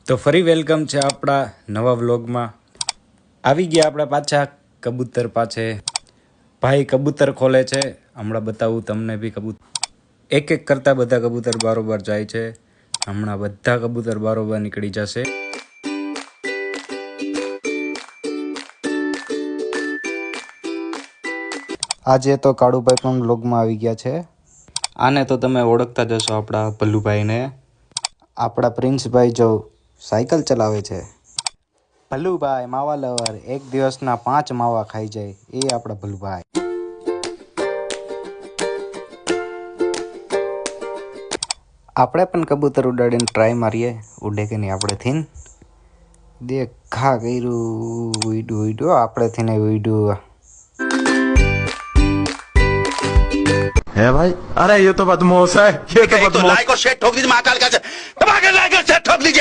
તો ફરી વેલકમ છે આપણા નવા વ્લોગમાં. આવી ગયા આપણે પાછા કબૂતર પાસે. ભાઈ કબૂતર ખોલે છે, હમણાં બતાવું તમને બી. કબૂતર એક એક કરતા બધા કબૂતર બારોબાર જાય છે. હમણાં બધા કબૂતર બારોબાર નીકળી જશે. આજે તો કાળુભાઈ પણ વ્લોગમાં આવી ગયા છે. આને તો તમે ઓળખતા જશો, આપણા ભલ્લુભાઈને. આપણા પ્રિન્સભાઈ જો સાયકલ ચલાવે છે. ભલ્લુભાઈ માવા લવર, એક દિવસના 5 માવા ખાઈ જાય, એ આપણા ભલ્લુભાઈ. આપણે પણ કબૂતર ઉડાડીને ટ્રાય મારીએ, ઉડે કે નહીં આપણેથી. દેખ ઘા કર્યું, ઉડ્યું ઉડ્યું, આપણેથી નહીં ઉડ્યું. है भाई, अरे ये तो बदमाश है, ये तो बदमाश। लाइक और शेयर ठोक दीजिए महाकाल का, दबा के लाइक और शेयर ठोक दीजिए।